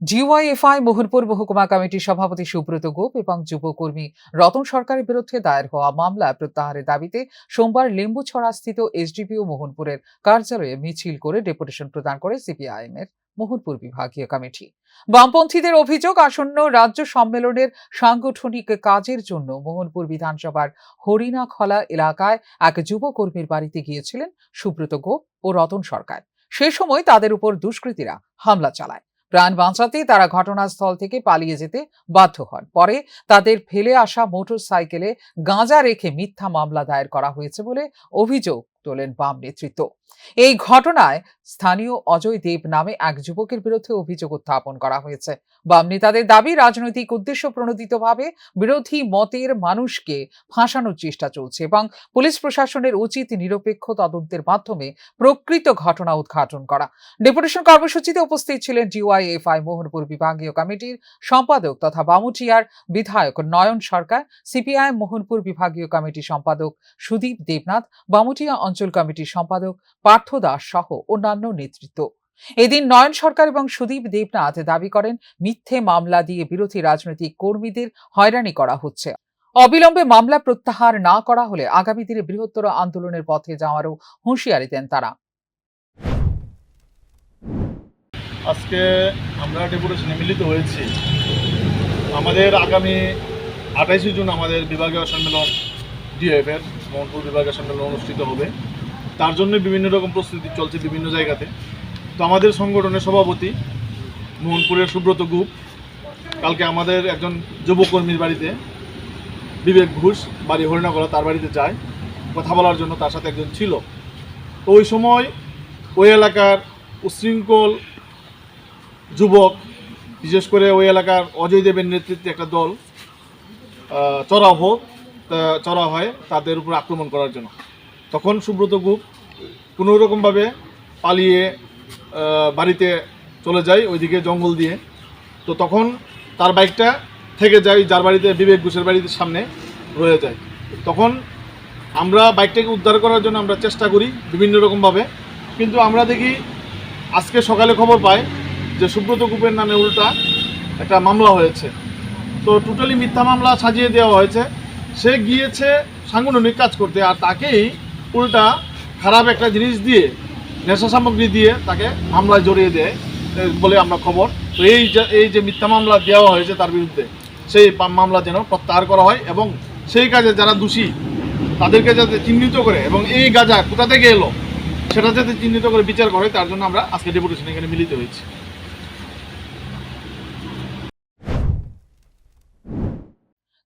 DYFI Mohanpur মহকুমা কমিটির সভাপতি সুব্রত গোপ এবং যুবকর্মী রতন সরকারের বিরুদ্ধে দায়ের হওয়া মামলা প্রত্যাহারের দাবিতে সোমবার লেম্বুছড়াস্থিত এসডিপিও মোহনপুরের কার্যালয়ে মিছিল করে ডেপুটেশন প্রদান করে সিপিআইএম এর মোহনপুর বিভাগীয় কমিটি। বামপন্থীদের অভিযোগ, আসন্ন রাজ্য সম্মেলনের সাংগঠনিক কাজের জন্য মোহনপুর বিধানসভার হরিণাখলা এলাকায় এক যুবকর্মীর বাড়িতে গিয়েছিলেন সুব্রত গোপ ও রতন সরকার। সে সময় তাদের উপর দুষ্কৃতীরা হামলা চালায়। প্রাণ বাঁচাতে তারা ঘটনাস্থল থেকে পালিয়ে যেতে বাধ্য হন। পরে তাদের ফেলে আসা মোটর সাইকেলে গাঁজা রেখে মিথ্যা মামলা দায়ের করা হয়েছে বলে অভিযোগ তোলেন বাম নেতৃত্ব। এই ঘটনায় স্থানীয় অজয় দেব নামে এক যুবকের বিরুদ্ধে অভিযোগ উত্থাপন করা হয়েছে। বাম নেতাদের দাবি, রাজনৈতিক উদ্দেশ্য প্রণোদিতভাবে বিরোধী মতের মানুষকে ফাঁসানোর চেষ্টা চলছে এবং পুলিশ প্রশাসনের উচিত নিরপেক্ষ তদন্তের মাধ্যমে প্রকৃত ঘটনা উদ্ঘাটন করা। ডেপুটেশন কর্মসূচিতে উপস্থিত ছিলেন ডিওয়াইএফআই মোহনপুর বিভাগীয় কমিটির সম্পাদক তথা বামুটিয়ার বিধায়ক নয়ন সরকার, সিপিআইএম মোহনপুর বিভাগীয় কমিটির সম্পাদক সুদীপ দেবনাথ, বামুটিয়া অঞ্চল কমিটির সম্পাদক পার্থ দাস সহ অন্যান্য নেতৃত্ব। এদিন নয়ন সরকার এবং সুদীপ দেবনাথ দাবি করেন, মিথ্যে মামলা দিয়ে বিরোধী রাজনৈতিক কর্মীদের হয়রানি করা হচ্ছে। অবিলম্বে মামলা প্রত্যাহার না করা হলে আগামী দিনে বৃহত্তর আন্দোলনের পথে যাওয়ারও হুঁশিয়ারি দেন তারা। আজকে আমরা ডেপুটেশনে মিলিত হয়েছি। আমাদের আগামী 28 জুন আমাদের বিভাগীয় সম্মেলন ডিএফ এর মোহনপুর বিভাগীয় সম্মেলন অনুষ্ঠিত হবে। তার জন্য বিভিন্ন রকম প্রস্তুতি চলছে বিভিন্ন জায়গাতে। তো আমাদের সংগঠনের সভাপতি মোহনপুরের সুব্রত গোপ কালকে আমাদের একজন যুবকর্মীর বাড়িতে, বিবেক ঘোষ বাড়ি হরিণাখলা, তার বাড়িতে যায় কথা বলার জন্য। তার সাথে একজন ছিল। তো ওই সময় ওই এলাকার উচ্ছৃঙ্খল যুবক, বিশেষ করে ওই এলাকার অজয় দেবের নেতৃত্বে একটা দল চড়াও হয় তাদের উপর আক্রমণ করার জন্য। তখন সুব্রত গোপ কোনো রকমভাবে পালিয়ে বাড়িতে চলে যায় ওইদিকে জঙ্গল দিয়ে। তো তখন তার বাইকটা থেকে যায় যার বাড়িতে, বিবেক ঘোষের বাড়িতে সামনে রয়ে যায়। তখন আমরা বাইকটাকে উদ্ধার করার জন্য আমরা চেষ্টা করি বিভিন্ন রকমভাবে, কিন্তু আমরা দেখি আজকে সকালে খবর পাই যে সুব্রত গোপের নামে উল্টা একটা মামলা হয়েছে। তো টোটালি মিথ্যা মামলা সাজিয়ে দেওয়া হয়েছে। সে গিয়েছে সাংগঠনিক কাজ করতে, আর তাকেই উল্টা খারাপ একটা জিনিস দিয়ে, নেশা সামগ্রী দিয়ে তাকে মামলায় জড়িয়ে দেয় বলে আমরা খবর। তো এই যে মিথ্যা মামলা দেওয়া হয়েছে তার বিরুদ্ধে, সেই মামলা যেন প্রত্যাহার করা হয় এবং সেই কাজে যারা দোষী তাদেরকে যাতে চিহ্নিত করে এবং এই গাঁজা কোথা থেকে এলো সেটা যাতে চিহ্নিত করে বিচার করে, তার জন্য আমরা আজকে ডেপুটেশন এখানে মিলিত হয়েছি।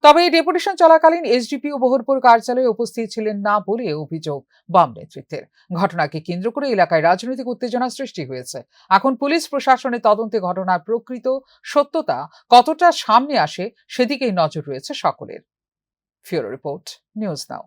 তবে এই ডেপুটেশন চলাকালীন এসডিপিও মোহনপুর কার্যালয়ে উপস্থিত ছিলেন না বলে অভিযোগ বাম নেতৃত্বের। ঘটনাকে কেন্দ্র করে এলাকায় রাজনৈতিক উত্তেজনা সৃষ্টি হয়েছে। এখন পুলিশ প্রশাসনের তদন্তে ঘটনার প্রকৃত সত্যতা কতটা সামনে আসে সেদিকেই নজর রয়েছে সকলের। ফিউরো রিপোর্ট, নিউজ নাও।